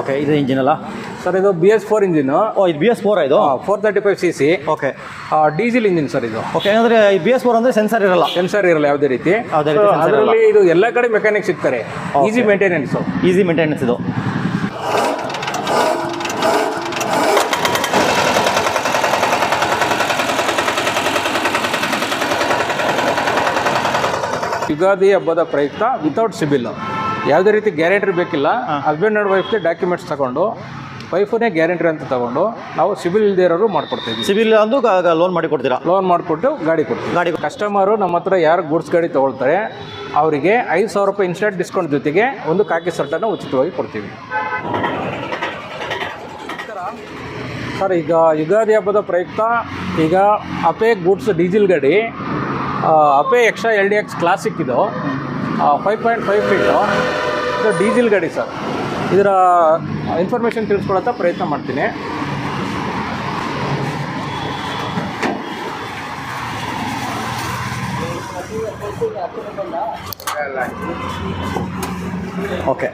Okay, ಇದು engine ಅಲ್ಲ sir? ಇದು BS4 ಇಂಜಿನ್. ಓ, ಇದು BS4 ಇದು 435cc. Okay, diesel engine sir ಇದು. ಓಕೆ. ಅಂದರೆ ಈ BS4 ಅಂದರೆ ಸೆನ್ಸರ್ ಇರಲ್ಲ ಯಾವುದೇ ರೀತಿ. sensor ಅದರಲ್ಲಿ ಇದು ಎಲ್ಲ ಕಡೆ ಮೆಕ್ಯಾನಿಕ್ ಸಿಗ್ತಾರೆ. ಈಸಿ ಮೇಂಟೆನೆನ್ಸ್ ಇದು. ಯುಗಾದಿ ಹಬ್ಬದ ಪ್ರಯುಕ್ತ ವಿತೌಟ್ ಸಿಬಿಲ್, ಯಾವುದೇ ರೀತಿ ಗ್ಯಾರಂಟಿ ಬೇಕಿಲ್ಲ. ಹಸ್ಬೆಂಡ್ ಅಂಡ್ ವೈಫ್ಗೆ ಡಾಕ್ಯುಮೆಂಟ್ಸ್ ತಗೊಂಡು, ವೈಫನ್ನೇ ಗ್ಯಾರಂಟಿ ಅಂತ ತಗೊಂಡು ನಾವು ಸಿಬಿಲ್ ಇಲ್ಲದೆ ಇರೋರು ಮಾಡ್ಕೊಡ್ತೀವಿ. ಸಿಬಿಲ್ ಅಂದು ಲೋನ್ ಮಾಡಿ ಕೊಡ್ತೀರಾ? ಲೋನ್ ಮಾಡಿಕೊಟ್ಟು ಗಾಡಿ ಕೊಡ್ತೀವಿ. ಕಸ್ಟಮರು ನಮ್ಮ ಹತ್ರ ಯಾರು ಗೂಡ್ಸ್ ಗಾಡಿ ತೊಗೊಳ್ತಾರೆ ಅವರಿಗೆ 5,000 ರೂಪಾಯಿ ಇನ್ಸ್ಟೆಂಟ್ ಡಿಸ್ಕೌಂಟ್ ಜೊತೆಗೆ ಒಂದು ಕಾಕಿ ಶರ್ಟನ್ನು ಉಚಿತವಾಗಿ ಕೊಡ್ತೀವಿ. ಸರ್, ಈಗ ಯುಗಾದಿ ಹಬ್ಬದ ಪ್ರಯುಕ್ತ ಈಗ ಅಪೆ ಗೂಡ್ಸ್ ಡೀಸೆಲ್ ಗಾಡಿ, ಅಪೆ ಎಕ್ಸ್ಟ್ರಾ LDX ಕ್ಲಾಸಿಕ್, ಇದು 5.5 ಫೀಟು, ಇದು ಡೀಸೆಲ್ ಗಾಡಿ ಸರ್. ಇದರ ಇನ್ಫಾರ್ಮೇಷನ್ ತಿಳಿಸ್ಕೊಳತ್ತ ಪ್ರಯತ್ನ ಮಾಡ್ತೀನಿ. ಓಕೆ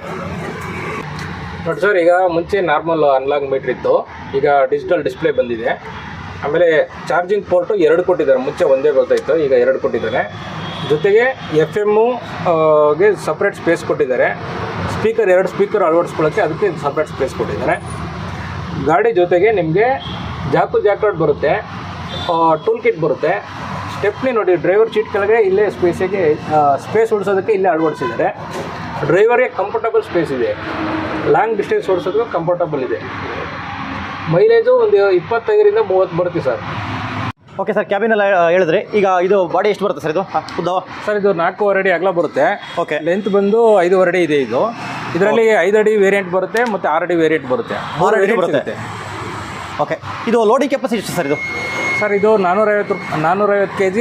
ನೋಡಿ ಸರ್, ಈಗ ಮುಂಚೆ ನಾರ್ಮಲ್ ಅನ್ಲಾಗ್ ಮೀಟ್ರ್ ಇತ್ತು, ಈಗ ಡಿಜಿಟಲ್ ಡಿಸ್ಪ್ಲೇ ಬಂದಿದೆ. ಆಮೇಲೆ ಚಾರ್ಜಿಂಗ್ ಪೋರ್ಟು 2 ಕೊಟ್ಟಿದ್ದಾರೆ. ಮುಂಚೆ ಒಂದೇ ಬರ್ತಾಯಿತ್ತು, ಈಗ 2 ಕೊಟ್ಟಿದ್ದಾರೆ. ಜೊತೆಗೆ FM ಗೆ ಸಪ್ರೇಟ್ ಸ್ಪೇಸ್ ಕೊಟ್ಟಿದ್ದಾರೆ. ಸ್ಪೀಕರ್ 2 ಸ್ಪೀಕರ್ ಅಳವಡಿಸ್ಕೊಳ್ಳೋಕ್ಕೆ ಅದಕ್ಕೆ ಸಪ್ರೇಟ್ ಸ್ಪೇಸ್ ಕೊಟ್ಟಿದ್ದಾರೆ. ಗಾಡಿ ಜೊತೆಗೆ ನಿಮಗೆ ಜಾಕ್ಔಟ್ ಬರುತ್ತೆ, ಟೂಲ್ ಕಿಟ್ ಬರುತ್ತೆ. ಸ್ಟೆಪ್ನಿ ನೋಡಿ, ಡ್ರೈವರ್ ಸೀಟ್ ಕೆಳಗೆ ಇಲ್ಲೇ ಸ್ಪೇಸ್ ಉಳಿಸೋದಕ್ಕೆ ಇಲ್ಲೇ ಅಳವಡಿಸಿದ್ದಾರೆ. ಡ್ರೈವರ್ಗೆ ಕಂಫರ್ಟಬಲ್ ಸ್ಪೇಸ್ ಇದೆ, ಲಾಂಗ್ ಡಿಸ್ಟೆನ್ಸ್ ಓಡಿಸೋದಕ್ಕೆ ಕಂಫರ್ಟಬಲ್ ಇದೆ. ಮೈಲೇಜು ಒಂದು 25ರಿಂದ 30 ಬರುತ್ತೆ ಸರ್. ಓಕೆ ಸರ್, ಕ್ಯಾಬಿನ್ ಎಲ್ಲ ಹೇಳಿದ್ರಿ. ಈಗ ಇದು ಬಾಡಿ ಎಷ್ಟು ಬರುತ್ತೆ ಸರ್? ಇದು ಉದ್ದ ಸರ್, ಇದು 4.5 ಅಡಿ ಅಗಲ ಬರುತ್ತೆ. ಓಕೆ, ಲೆಂತ್ ಬಂದು 5.5 ಅಡಿ ಇದೆ. ಇದರಲ್ಲಿ 5 ಅಡಿ ವೇರಿಯಂಟ್ ಬರುತ್ತೆ ಮತ್ತು 6 ಅಡಿ ವೇರಿಯಂಟ್ ಬರುತ್ತೆ. 3 ಅಡಿ ಬರುತ್ತೆ. ಓಕೆ, ಇದು ಲೋಡಿಂಗ್ ಕೆಪಾಸಿಟಿ ಎಷ್ಟು ಸರ್? ಇದು ಸರ್, ಇದು 450 kg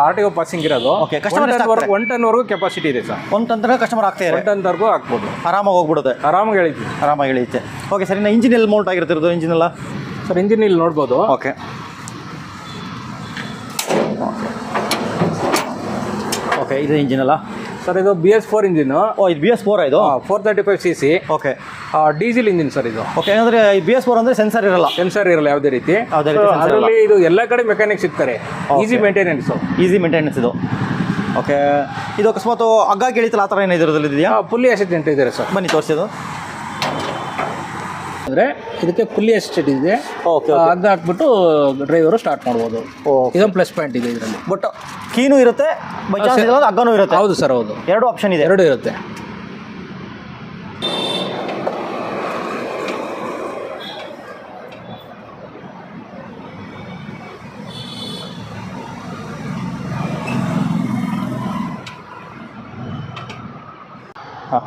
RTO ಪಾಸಿಂಗ್ ಇರೋದು. ಓಕೆ, ಕಸ್ಟಮರ್ 1 ಟನ್ವರೆಗೂ ಕೆಪಾಸಿಟಿ ಇದೆ ಸರ್. 1 ಟನ್ ಕಸ್ಟಮರ್ ಆಗ್ತಾ ಇದೆ. 1 ಟನ್ವರೆಗೂ ಹಾಕ್ಬೋದು, ಆರಾಮಾಗಿ ಹೋಗ್ಬಿಡುತ್ತೆ. ಆರಾಮಾಗಿ ಹೇಳಿದ್ದೆ. ಓಕೆ ಸರ್, ಇನ್ನು ಇಂಜಿನ್ ಎಲ್ಲಿ ಮೌಂಟ್ ಆಗಿರ್ತಿರೋದು? ಇಂಜಿನ್ ಎಲ್ಲ ಸರ್, ಇಂಜಿನ್ ಇಲ್ಲಿ ನೋಡ್ಬೋದು. Okay, okay. ಇದು ಇಂಜಿನ್ ಅಲ್ಲ ಸರ್? ಇದು BS4 ಇಂಜಿನ್. ಓ, ಇದು BS4 ಇದು 435cc. Okay, diesel engine sir ಇದು. ಓಕೆ. ಅಂದರೆ ಈ BS4 ಅಂದರೆ ಸೆನ್ಸರ್ ಇರಲ್ಲ ಯಾವುದೇ ರೀತಿ. ಅದರಲ್ಲಿ ಇದು ಎಲ್ಲ ಕಡೆ ಮೆಕ್ಯಾನಿಕ್ ಸಿಗ್ತಾರೆ. ಈಸಿ ಮೇಂಟೆನೆನ್ಸ್ ಇದು. ಓಕೆ, ಇದು ಅಕಸ್ಮಾತ್ ಹಗ್ಗ ಗಿಳಿತಲ್ಲ, ಆ ಥರ ಏನಿರೋದ್ರಲ್ಲಿ ಇದೆಯಾ? ಫುಲ್ಲಿ ಅಸಿಸ್ಟೆಂಟ್ ಇದ್ದಾರೆ ಸರ್. ಬನ್ನಿ ತೋರಿಸೋದು. ಅಂದರೆ ಇದಕ್ಕೆ ಫುಲ್ಲಿ ಅಸಿಸ್ಟೆಂಟ್ ಇದೆ. ಓಕೆ, ಹಗ್ಗ ಹಾಕ್ಬಿಟ್ಟು ಡ್ರೈವರು ಸ್ಟಾರ್ಟ್ ಮಾಡ್ಬೋದು. ಇದೊಂದು ಪ್ಲಸ್ ಪಾಯಿಂಟ್ ಇದೆ ಇದರಲ್ಲಿ. ಬಟ್ ಕೀನೂ ಇರುತ್ತೆ, ಹಗ್ಗನೂ ಇರುತ್ತೆ. ಹೌದು ಸರ್, ಹೌದು. 2 ಆಪ್ಷನ್ ಇದೆ. 2 ಇರುತ್ತೆ. ಹಾಂ,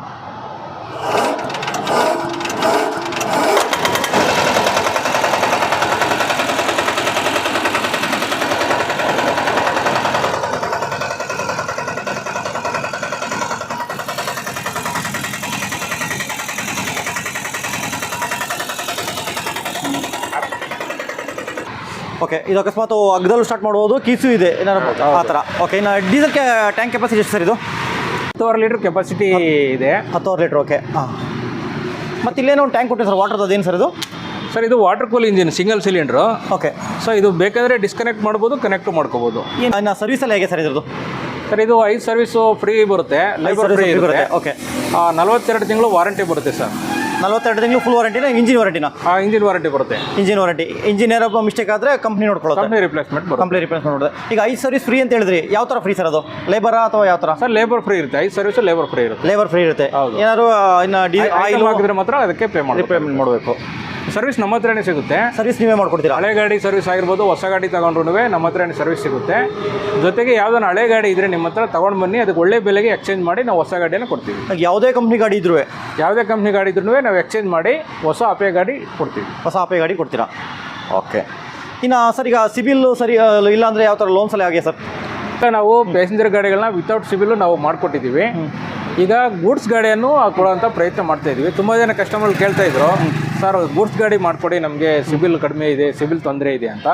ಓಕೆ. ಇದು ಅಕಸ್ಮಾತ್ ಅಗ್ದಲ್ಲೂ ಸ್ಟಾರ್ಟ್ ಮಾಡ್ಬೋದು, ಕೀಸು ಇದೆ ಏನಾರು ಆ ಥರ. ಓಕೆ, ಇನ್ನು ಡೀಸೆಲ್ ಟ್ಯಾಂಕ್ ಕೆಪಾಸಿಟಿ ಎಷ್ಟು ಸರ್? ಇದು 10 ಲೀಟರ್ ಕೆಪಾಸಿಟಿ ಇದೆ. 10 ಲೀಟರ್. ಓಕೆ, ಹಾಂ. ಮತ್ತು ಇಲ್ಲೇನೋ ಒಂದು ಟ್ಯಾಂಕ್ ಕೊಟ್ಟಿದೆ ಸರ್, ವಾಟರ್ದು. ಅದೇನು ಸರ್ ಇದು? ಸರ್, ಇದು water cool engine, single cylinder. Okay. So ಇದು ಬೇಕಾದರೆ ಡಿಸ್ಕನೆಕ್ಟ್ ಮಾಡ್ಬೋದು, ಕನೆಕ್ಟ್ ಮಾಡ್ಕೋಬೋದು. ಇನ್ನು ಸರ್ವಿಸಲ್ಲಿ ಹೇಗೆ ಸರ್ ಇದ್ರದ್ದು? ಸರ್, ಇದು 5 ಸರ್ವಿಸು ಫ್ರೀ ಬರುತ್ತೆ, ಲೇಬರ್ ಫ್ರೀ ಇರುತ್ತೆ. ಓಕೆ, 42 ತಿಂಗಳು ವಾರಂಟಿ ಬರುತ್ತೆ ಸರ್. 42 ತಿಂಗಳು ಫುಲ್ ವಾರಂಟಿನ? ಇಂಜಿನ್ ವಾರಂಟಿನ? ಇಂಜಿನ್ ವಾರಂಟಿ ಬರುತ್ತೆ. Engine warranty. ಇಂಜಿನ್ ಏನಾರ ಮಿಸ್ಟೇಕ್ ಆದರೆ ಕಂಪ್ನಿ ನೋಡ್ಕೊಳ್ಳೋದು, ಕಂಪ್ನಿ ರಿಪ್ಲೇಸ್ಮೆಂಟ್ ನೋಡೋದು. ಈಗ 5 ಸರ್ವಿಸ್ ಫ್ರೀ ಅಂತ ಹೇಳಿದ್ರಿ, ಯಾವ ಥರ ಫ್ರೀ ಸರ್ ಅದು? ಲೇಬರಾ ಅಥವಾ ಯಾವ ಥರ? ಸರ್, ಲೇಬರ್ ಫ್ರೀ ಇರುತ್ತೆ. 5 ಸರ್ವಿಸು ಲೇಬರ್ ಫ್ರೀ ಇರುತ್ತೆ. ಏನಾದ್ರು ಇನ್ನು ಆಯಿಲ್ ಹಾಕಿದ್ರೆ ಮಾತ್ರ ಅದಕ್ಕೆ ಪೇಮೆಂಟ್ ಮಾಡಬೇಕು. ಸರ್ವಿಸ್ ನಮ್ಮ ಹತ್ರನೇ ಸಿಗುತ್ತೆ. ಸರ್ವಿಸ್ ನೀವೇ ಮಾಡ್ಕೊಡ್ತೀರಾ? ಹಳೆ ಗಾಡಿ ಸರ್ವಿಸ್ ಆಗಿರ್ಬೋದು, ಹೊಸ ಗಾಡಿ ತಗೊಂಡ್ರು ನಮ್ಮ ಹತ್ರನೇ ಸರ್ವಿಸ್ ಸಿಗುತ್ತೆ. ಜೊತೆಗೆ ಯಾವುದೋ ಹಳೆ ಗಾಡಿ ಇದ್ದರೆ ನಿಮ್ಮ ಹತ್ರ ತೊಗೊಂಡು ಬನ್ನಿ, ಅದಕ್ಕೆ ಒಳ್ಳೆ ಬೆಲೆಗೆ ಎಕ್ಸ್ಚೇಂಜ್ ಮಾಡಿ ನಾವು ಹೊಸ ಗಾಡಿಯನ್ನು ಕೊಡ್ತೀವಿ. ಯಾವುದೇ ಕಂಪ್ನಿ ಗಾಡಿ ಇದ್ರೂ ನಾವು ಎಕ್ಸ್ಚೇಂಜ್ ಮಾಡಿ ಹೊಸ ಅಪೆ ಗಾಡಿ ಕೊಡ್ತೀವಿ. ಹೊಸ ಅಪೆ ಗಾಡಿ ಕೊಡ್ತೀರಾ? ಓಕೆ. ಇನ್ನು ಸರ್, ಈಗ ಸಿಬಿಲ್ ಸರಿ ಇಲ್ಲ ಅಂದರೆ ಯಾವ ಥರ ಲೋನ್ಸ್ ಎಲ್ಲ ಆಗಿದೆ ಸರ್? ನಾವು ಪ್ಯಾಸೆಂಜರ್ ಗಾಡಿಗಳನ್ನ ವಿತೌಟ್ ಸಿಬಿಲ್ ನಾವು ಮಾಡಿಕೊಟ್ಟಿದ್ದೀವಿ. ಈಗ ಗೂಡ್ಸ್ ಗಾಡಿಯನ್ನು ಕೊಡೋಂಥ ಪ್ರಯತ್ನ ಮಾಡ್ತಾ ಇದ್ವಿ. ತುಂಬ ಜನ ಕಸ್ಟಮರ್ ಕೇಳ್ತಾ ಇದ್ರು, ಸರ್ ಗೂಡ್ಸ್ ಗಾಡಿ ಮಾಡಿಕೊಡಿ, ನಮಗೆ ಸಿಬಿಲ್ ಕಡಿಮೆ ಇದೆ, ಸಿಬಿಲ್ ತೊಂದರೆ ಇದೆ ಅಂತ.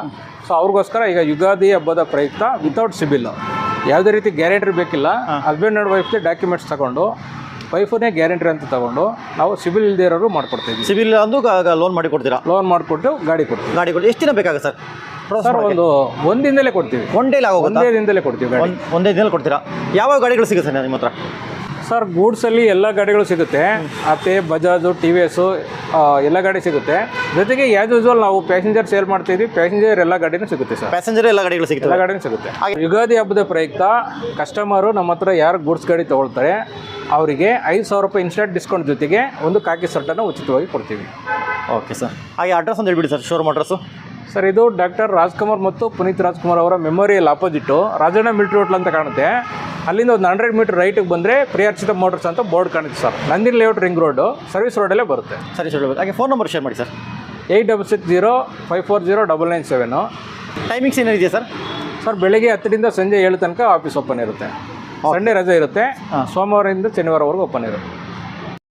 ಸೊ ಅವ್ರಿಗೋಸ್ಕರ ಈಗ ಯುಗಾದಿ ಹಬ್ಬದ ಪ್ರಯುಕ್ತ ವಿತೌಟ್ ಸಿಬಿಲ್, ಯಾವುದೇ ರೀತಿ ಗ್ಯಾರಂಟಿ ಬೇಕಿಲ್ಲ. ಹಸ್ಬೆಂಡ್ ಅಂಡ್ ವೈಫ್ಗೆ ಡಾಕ್ಯುಮೆಂಟ್ಸ್ ತಗೊಂಡು, ವೈಫನ್ನೇ ಗ್ಯಾರಂಟಿ ಅಂತ ತಗೊಂಡು ನಾವು ಸಿಬಿಲ್ ಇಲ್ಲದೆ ಇರೋರು ಮಾಡ್ಕೊಡ್ತೀವಿ. ಸಿವಿಲ್ ಅಂದು ಲೋನ್ ಮಾಡಿ ಕೊಡ್ತೀರಾ? ಲೋನ್ ಮಾಡಿಕೊಟ್ಟು ಗಾಡಿ ಕೊಡ್ತೀವಿ. ಗಾಡಿ ಕೊಡಿ ಎಷ್ಟು ದಿನ ಬೇಕಾಗುತ್ತೆ ಸರ್? ಸರ್ ಒಂದು ದಿನದಲ್ಲೇ ಕೊಡ್ತೀವಿ. ಒನ್ ಡೇಲಿ ಆಗೋಗುತ್ತೆ? ಒಂದೇ ದಿನದಲ್ಲೇ ಕೊಡ್ತೀವಿ ಗಾಡಿ. ಒಂದೇ ದಿನದಲ್ಲಿ ಕೊಡ್ತೀರಾ? ಯಾವ ಗಾಡಿಗಳು ಸಿಗುತ್ತೆ ಸರ್ ನಿಮ್ಮ ಹತ್ರ? ಸರ್ ಗೂಡ್ಸಲ್ಲಿ ಎಲ್ಲ ಗಾಡಿಗಳು ಸಿಗುತ್ತೆ. ಅತ್ತೆ, ಬಜಾಜು, ಟಿ ವಿ ಎಸ್ಸು ಎಲ್ಲ ಗಾಡಿ ಸಿಗುತ್ತೆ. ಜೊತೆಗೆ ಆ್ಯಸ್ ಯೂಸ್ವಲ್ ನಾವು ಪ್ಯಾಸೆಂಜರ್ ಸೇಲ್ ಮಾಡ್ತೀವಿ. ಪ್ಯಾಸೆಂಜರ್ ಎಲ್ಲ ಗಾಡಿನೂ ಸಿಗುತ್ತೆ ಸರ್. ಪ್ಯಾಸೆಂಜರ್ ಎಲ್ಲ ಗಾಡಿಗಳು ಸಿಗುತ್ತೆ? ಎಲ್ಲ ಗಾಡಿನೂ ಸಿಗುತ್ತೆ. ಯುಗಾದಿ ಹಬ್ಬದ ಪ್ರಯುಕ್ತ ಕಸ್ಟಮರು ನಮ್ಮ ಹತ್ರ ಯಾರು ಗೂಡ್ಸ್ ಗಾಡಿ ತೊಗೊಳ್ತಾರೆ ಅವರಿಗೆ 5,000 ರೂಪಾಯಿ ಇನ್ಸ್ಟೆಂಟ್ ಡಿಸ್ಕೌಂಟ್ ಜೊತೆಗೆ ಒಂದು ಕಾಕಿ ಶರ್ಟನ್ನು ಉಚಿತವಾಗಿ ಕೊಡ್ತೀವಿ. Okay sir. ಹಾಗೆ ಅಡ್ರೆಸ್ ಒಂದು ಹೇಳ್ಬಿಡಿ ಸರ್, ಶೋರೂಮ್ ಅಡ್ರೆಸ್ಸು. ಸರ್ ಇದು ಡಾಕ್ಟರ್ ರಾಜ್ಕುಮಾರ್ ಮತ್ತು ಪುನೀತ್ ರಾಜ್ಕುಮಾರ್ ಅವರ memorial opposite Rajanna military hotel ಅಂತ ಕಾಣುತ್ತೆ. ಅಲ್ಲಿಂದ ಒಂದು 100 ಮೀಟರ್ ರೈಟಿಗೆ ಬಂದರೆ ಪ್ರಿಯಾರ್ಚಿತ ಮೋಟರ್ಸ್ ಅಂತ ಬೋರ್ಡ್ ಕಾಣುತ್ತೆ sir. Nandini layout ring road service ರೋಡಲ್ಲೇ ಬರುತ್ತೆ. ಸರಿ ಸರ್. ಹಾಗೆ ಫೋನ್ ನಂಬರ್ ಶೇರ್ ಮಾಡಿ ಸರ್. 866054054097. ಟೈಮಿಂಗ್ಸ್ ಏನಿದೆಯಾ ಸರ್? ಸರ್ ಬೆಳಿಗ್ಗೆ 10ರಿಂದ ಸಂಜೆ 7 ತನಕ ಆಫೀಸ್ ಓಪನ್ ಇರುತ್ತೆ. ಸಂಡೇ ರಜೆ ಇರುತ್ತೆ. ಸೋಮವಾರದಿಂದ ಶನಿವಾರವರೆಗೂ ಓಪನ್ ಇರುತ್ತೆ.